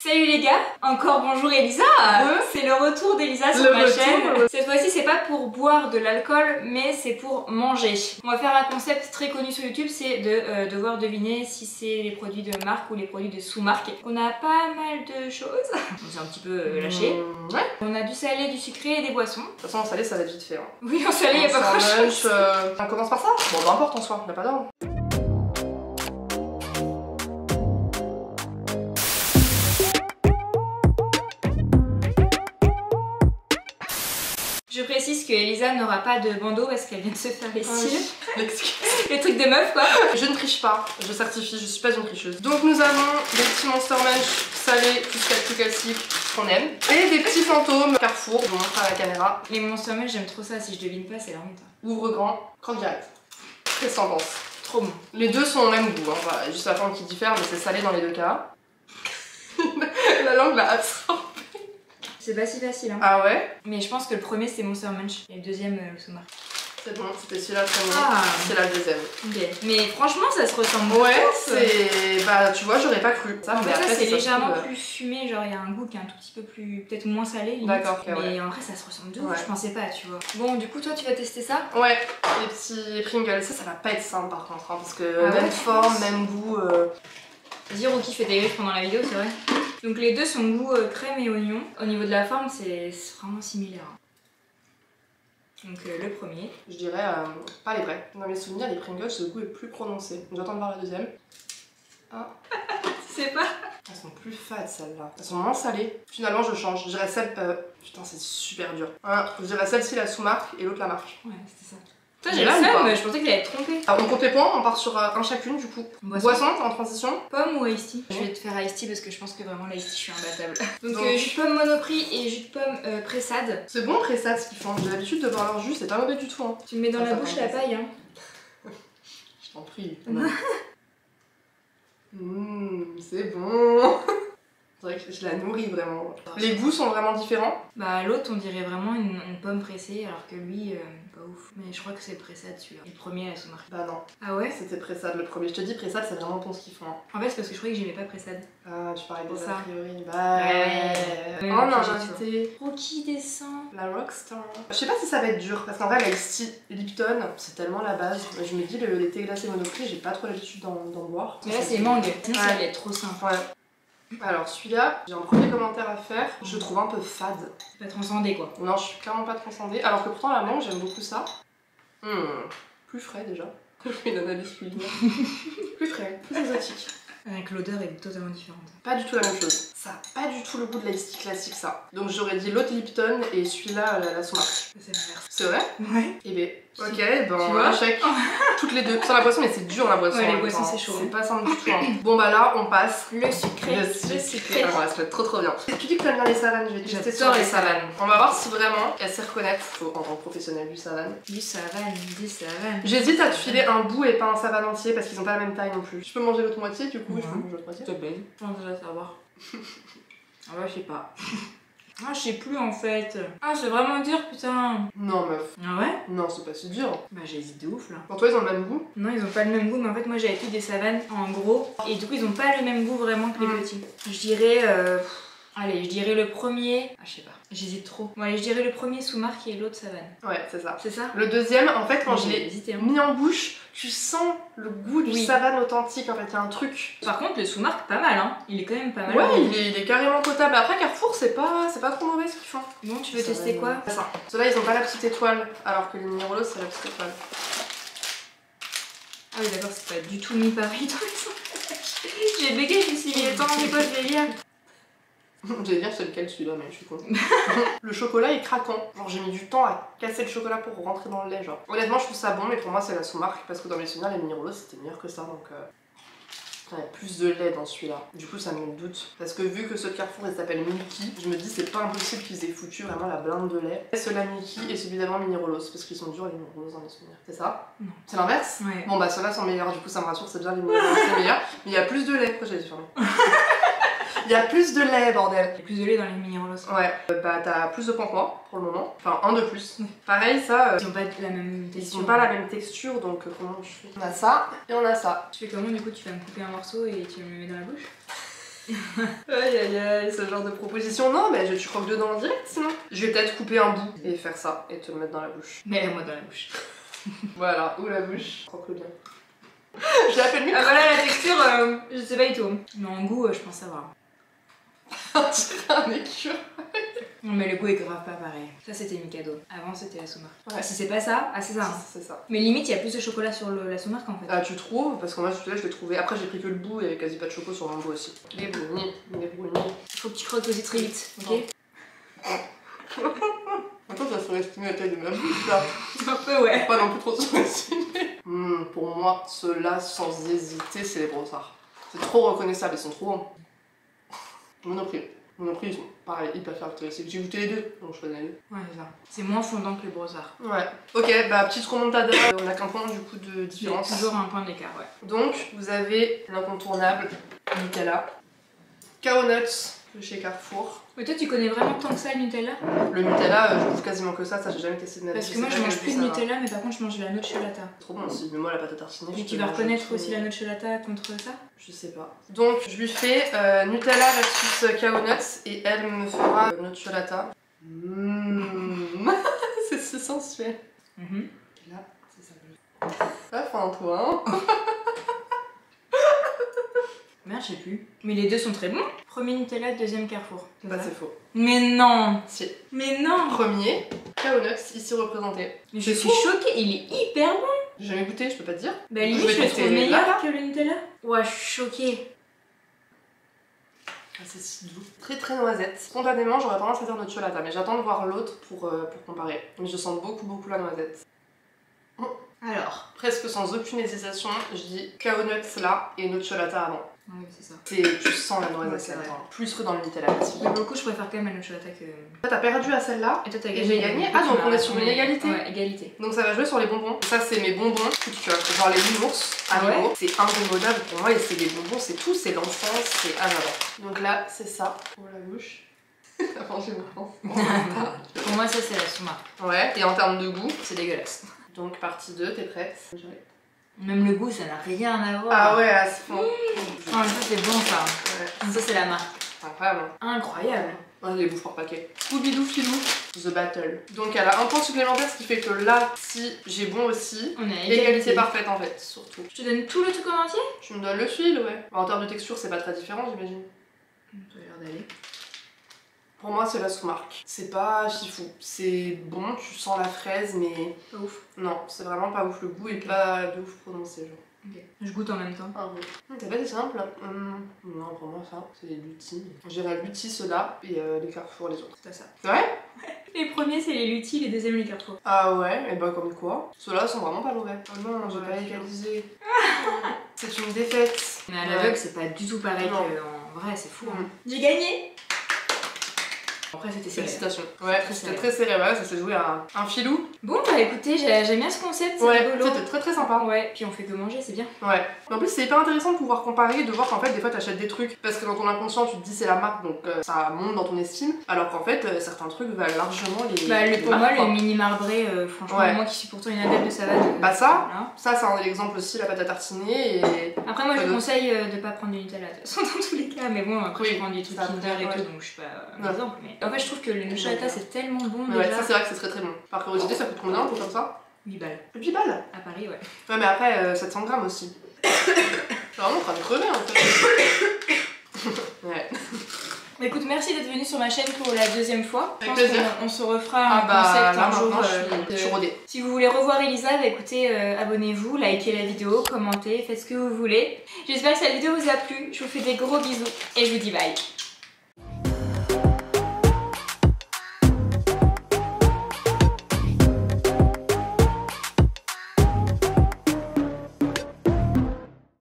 Salut les gars, encore bonjour Elisa. C'est le retour d'Elisa sur ma chaîne. Cette fois-ci c'est pas pour boire de l'alcool mais c'est pour manger. On va faire un concept très connu sur YouTube, c'est de devoir deviner si c'est les produits de marque ou les produits de sous-marque. On a pas mal de choses, on s'est un petit peu lâché. Ouais. On a du salé, du sucré et des boissons. De toute façon en salé ça va être vite fait. Hein. Oui, en salé y a pas grand chose. On commence par ça. Bon peu importe en soi, on n'a pas d'ordre. Je précise que Elisa n'aura pas de bandeau parce qu'elle vient de se faire les cils. L'excuse. Les trucs de meuf quoi. Je ne triche pas, je certifie, je suis pas une tricheuse. Donc nous avons des petits Monster Munch salés, plus classiques qu'on aime. Et des petits fantômes Carrefour, je vous montre à la caméra. Les Monster Munch j'aime trop ça, si je devine pas c'est la honte. Ouvre grand, croque direct. Qu'est-ce que t'en penses? Trop bon. Les deux sont au même goût, hein. Voilà, juste la forme qui diffère mais c'est salé dans les deux cas. La langue l'a absorbée. C'est pas si facile hein. Ah ouais? Mais je pense que le premier c'est Monster Munch et le deuxième sous-marque. C'est bon, c'était celui-là très bon. Ah. C'est la deuxième. Ok. Mais franchement ça se ressemble Ouais, tous. c'est... Bah tu vois, j'aurais pas cru. Ça, En fait, après, ça c'est légèrement trouve... plus fumé, genre il y a un goût qui est un tout petit peu plus, peut-être moins salé limite. D'accord, mais ouais. en vrai ça se ressemble de ouf, Ouais. je pensais pas tu vois. Bon du coup toi tu vas tester ça? Ouais, les petits Pringles, ça va pas être simple par contre, hein, parce que Ah ouais, même forme, même goût... Vas-y Rocky fait des griffes pendant la vidéo c'est vrai. Donc les deux sont goût crème et oignon. Au niveau de la forme c'est vraiment similaire. Donc le premier. Je dirais pas les vrais. Dans mes souvenirs, les Pringles, le goût est plus prononcé. J'attends de voir la deuxième. Ah. Tu sais pas? Elles sont plus fades celles-là. Elles sont moins salées. Finalement je change, je dirais celle... Putain c'est super dur. Je dirais celle-ci la sous-marque et l'autre la marque. Ouais c'était ça. Toi J'ai j'ai le là ou seum, pas je pensais que t'allais te tromper. Alors on compte les points, on part sur un chacune du coup. Boisson en transition. Pomme ou iced tea? Je vais te faire iced tea parce que je pense que vraiment l'iced tea je suis imbattable. Donc, Donc jus de pomme Monoprix et jus de pomme pressade. C'est bon Pressade ce qu'ils font. J'ai l'habitude de boire leur jus, c'est pas mauvais du tout. Hein. Tu me mets dans Ça, la ça bouche va la passer. paille hein. Je t'en prie. C'est bon. C'est vrai que je la nourris vraiment. Les goûts sont vraiment différents. Bah l'autre on dirait vraiment une pomme pressée alors que lui pas ouf. Mais je crois que c'est le pressade celui-là. Et le premier elle se marque. Bah non, Ah ouais? c'était Pressade le premier. Je te dis Pressade c'est vraiment bon ce qu'ils font. Hein. En fait c'est parce que je croyais que j'aimais pas pressade. Ah tu parlais Pour des ça. a priori. Bah Ouais. Oh on a piégé, un invité. Rocky descend. La Rockstar. Je sais pas si ça va être dur parce qu'en vrai la Lipton c'est tellement la base. Je me dis les thés glacés Monoprix j'ai pas trop l'habitude d'en boire. Mais là c'est mangue. Sinon ça Ouais. va être trop simple. Ouais. Alors celui-là, j'ai un premier commentaire à faire, je le trouve un peu fade. Pas transcender quoi. Non, je suis clairement pas transcendée, alors que pourtant la mangue, j'aime beaucoup ça. Plus frais déjà. Je fais une analyse culinaire. Plus frais, plus exotique. Avec l'odeur elle est totalement différente. Pas du tout la même chose. Ça a pas du tout le goût de l'iced tea classique ça. Donc j'aurais dit l'autre Lipton et celui-là la sous-marque. C'est l'inverse. C'est vrai? Ouais. Eh ben, Si. ok, ben Tu vois échec. Toutes les deux. Sans la boisson, mais c'est dur la boisson. Ouais, en les même boissons, temps. c'est chaud. C'est pas simple du tout. Hein. Bon bah là, on passe. Le sucré. Le sucré. Alors, ça va être trop bien. Tu dis que t'aimes bien les savanes, je vais tester sur J'adore les les savanes. savanes. On va voir si vraiment elle sait reconnaître. Faut en tant que professionnel du savane. Du savane, du savane. J'hésite à te filer un bout et pas un savane entier parce qu'ils ont pas la même taille non plus. Je peux manger l'autre moitié du coup, Ouais. je peux manger l'autre moitié. Te plaît. Je pense déjà savoir. Ah ouais, je sais pas. Ah, je sais plus en fait. Ah, c'est vraiment dur, putain. Non meuf. Ah ouais? Non, c'est pas si dur. Bah, j'hésite de ouf là. Pour toi, ils ont le même goût? Non, ils ont pas le même goût, mais en fait, moi j'avais pris des savanes en gros. Et du coup, ils ont pas le même goût vraiment que les petits. Je dirais. Allez, je dirais le premier. Ah, je sais pas. J'hésite trop. Bon, allez, je dirais le premier sous-marque et l'autre savane. Ouais, c'est ça. C'est ça? Le deuxième, en fait, quand je J'ai l'ai hésité. Hein. mis en bouche, tu sens le goût du Oui. savane authentique. En fait, il y a un truc. Par contre, le sous-marque, pas mal, hein. Il est quand même pas mal. Ouais, il est carrément potable. Après, Carrefour, c'est pas trop mauvais ce qu'ils font. Bon, tu veux tester quoi? Ça. Ceux-là, ils ont pas la petite étoile, alors que les Mini-Rolos, c'est la petite étoile. Ah oui, d'accord, c'est pas du tout mis pareil dans les sondages. J'ai bégayé, je me suis dit, attends, mais quoi, je vais lire. J'allais dire c'est lequel celui-là, mais je suis con. Le chocolat est craquant. Genre j'ai mis du temps à casser le chocolat pour rentrer dans le lait, genre. Honnêtement, je trouve ça bon, mais pour moi c'est la sous-marque parce que dans mes souvenirs, les Mini-Rolos c'était meilleur que ça, donc. Il y a plus de lait dans celui-là. Du coup, ça me doute. Parce que vu que ceux de Carrefour ils s'appellent Milky, je me dis c'est pas impossible qu'ils aient foutu vraiment la blinde de lait. Ceux-là Milky et celui d'avant Mini-Rolos parce qu'ils sont durs les Mini-Rolos dans mes souvenirs. C'est ça? Non. C'est l'inverse? Ouais. Bon bah ceux-là sont meilleurs, du coup ça me rassure, c'est bien les Mini-Rolos, c'est meilleur. Mais il y a plus de lait. Pourquoi j'ai dit fermé? Il y a plus de lait, bordel. Il y a plus de lait dans les Mini-Rolos. Ouais, bah t'as plus de points que moi pour le moment. Enfin, un de plus. Pareil, ça. Ils ont pas la même Ils texture. sont pas la même texture, donc comment je fais? On a ça et on a ça. Tu fais comment du coup? Tu vas me couper un morceau et tu me le mets dans la bouche? Aïe aïe aïe, ce genre de proposition. Non, mais tu croques dedans en direct sinon. Je vais peut-être couper un bout et faire ça et te le mettre dans la bouche. Mets-le-moi dans la bouche. Voilà, ou la bouche. Croque-le bien. Je l'appelle mieux. Ah voilà la texture, je sais pas du tout. Mais en goût, je pense savoir. On dirait un écureuil. Non mais le goût est grave pas pareil. Ça c'était Mikado. Avant c'était la sous-marque. Ouais. Ah, si c'est pas ça, ah c'est ça. Hein. C'est ça. Mais limite il y a plus de chocolat sur la sous-marque en fait. Ah tu trouves? Parce que moi celui-là je l'ai trouvé. Après j'ai pris que le bout et il y avait quasi pas de choco sur mon bout aussi. Les brownies, les brownies. Faut que tu croques aussi très vite, ok? Attends, tu vas surestimer la taille de ma bouche là. Un peu ouais. Pas non plus trop surestimer. Pour moi, ceux-là sans hésiter, c'est les brossards. C'est trop reconnaissable, ils sont trop bons. Monoprix. Monoprix, ils sont pareil, hyper caractéristiques. J'ai goûté les deux, donc je choisis les deux. Ouais, c'est ça. C'est moins fondant que les brossards. Ouais. Ok, bah petite remontada. On a qu'un point du coup de différence. Toujours un point d'écart, ouais. Donc, vous avez l'incontournable Nutella. Kao Nuts de chez Carrefour. Mais toi tu connais vraiment tant que ça le Nutella? Le Nutella, je trouve quasiment que ça j'ai jamais testé de ma vie. Parce que moi je mange plus de Nutella, mais par contre je mange de la nocciolata. Trop bon aussi, mais moi la pâte à tartiner. Mais tu vas reconnaître aussi la nocciolata contre ça? Je sais pas. Donc je lui fais Nutella versus Kao Nuts et elle me fera nocciolata. C'est si sensuel. Et là, c'est ça. Pas fin toi, hein. Merde, je sais plus. Mais les deux sont très bons. Premier Nutella, deuxième Carrefour. Bah c'est faux. Mais non. Si. Mais non. Premier, Kao Nuts, ici représenté. Mais je suis choquée, il est hyper bon. J'ai jamais goûté, je peux pas te dire. Bah limite je le trouve meilleur que le Nutella. Ouais, je suis choquée. Ah, c'est si doux. Très très noisette. Spontanément, j'aurais tendance à dire nocciolata, mais j'attends de voir l'autre pour comparer. Mais je sens beaucoup la noisette. Alors, presque sans aucune hésitation, je dis Kao Nuts là et nocciolata avant. oui, c'est ça. Tu sens la noisette, Ouais, c'est vrai. plus que dans le Nutella. Mais beaucoup, je préfère quand même la nocciolata que... Toi, t'as perdu à celle-là Et toi, t'as et gagné. j'ai gagné. Ah, donc on est sur une égalité. Ouais, égalité. Donc ça va jouer sur les bonbons. Ça, c'est mes bonbons coup de cœur. Genre les nounours, Ah ouais. c'est indémodable pour moi et c'est les bonbons, c'est tout, c'est l'enfance, c'est à j'adore. Donc là, c'est ça pour la bouche. T'as mangé mon enfant. Pour moi, ça, c'est la sous-marque. Ouais, et en termes de goût, C'est dégueulasse. donc partie 2, t'es prête? Même le goût, ça n'a rien à voir. Ah ouais, à ce fond. Ah, ça, c'est bon, ça. Ouais. Ça, c'est la marque. Incroyable. Incroyable. Ouais, les bouffes par paquet. Scooby-Doo filou, The Battle. Donc elle a un point supplémentaire, ce qui fait que là, si j'ai bon aussi, On est à égalité parfaite en fait, surtout. Je te donne tout le truc en entier? Tu me donnes le fil, ouais. En termes de texture, c'est pas très différent, j'imagine. Ça a l'air d'aller. Pour moi, c'est la sous-marque. C'est pas fifou. C'est bon, tu sens la fraise, mais Pas ouf. non, c'est vraiment pas ouf. Le goût est pas de ouf prononcé, genre. Ok. Je goûte en même temps. Ah bon. T'as pas des simples? Non, pour moi, ça, c'est les Lutti. J'irais Lutti, ceux-là, et les Carrefour, les autres. C'est ça. C'est vrai? Les premiers, c'est les Lutti, les deuxièmes, les Carrefour. Ah ouais, et bah comme quoi. Ceux-là sont vraiment pas mauvais. Oh non, j'ai Ouais, pas égalisé. C'est une défaite. Mais à l'aveugle, c'est pas du tout pareil Non. qu'en vrai, c'est fou. Hein. J'ai gagné! Après, c'était serré. Félicitations. Ouais, c'était très serré, ouais, ça s'est joué à un filou. Bon, bah écoutez, j'aime bien ce concept, c'est Ouais, rigolo. c'était très sympa. Ouais, puis on fait que manger, c'est bien. Ouais. Mais en plus, c'est hyper intéressant de pouvoir comparer, de voir qu'en fait, des fois, t'achètes des trucs parce que dans ton inconscient, tu te dis c'est la marque, donc ça monte dans ton estime, alors qu'en fait, certains trucs valent largement les. Bah, les pour marques, moi, quoi. le mini marbré, franchement, Ouais. moi qui suis pourtant une adepte de savate. Bah, ça, voilà. ça, c'est un exemple aussi, la pâte à tartiner et. Après, moi, je Pas d'autre. conseille de pas prendre du Nutella, de toute façon, dans tous les cas. Mais bon, après, Oui, je prends des trucs ça, Kinder et ouais. tout, donc je suis pas un Ouais. exemple. Mais en fait, je trouve que le nocciolata, c'est tellement bon Ouais, déjà. ça, c'est vrai que c'est très bon. Par curiosité, ça coûte combien un peu comme ça? 8 balles. 8 balles. À Paris, ouais. Ouais, mais après, 700 grammes aussi. C'est vraiment en train de crever en fait. Ouais. Bah, écoute, merci d'être venu sur ma chaîne pour la deuxième fois. Avec Je pense plaisir. qu'on se refera Ah un bah concept là un jour. maintenant, je suis rodée. Si vous voulez revoir Elisa, bah écoutez, abonnez-vous, likez la vidéo, commentez, faites ce que vous voulez. J'espère que cette vidéo vous a plu. Je vous fais des gros bisous et je vous dis bye.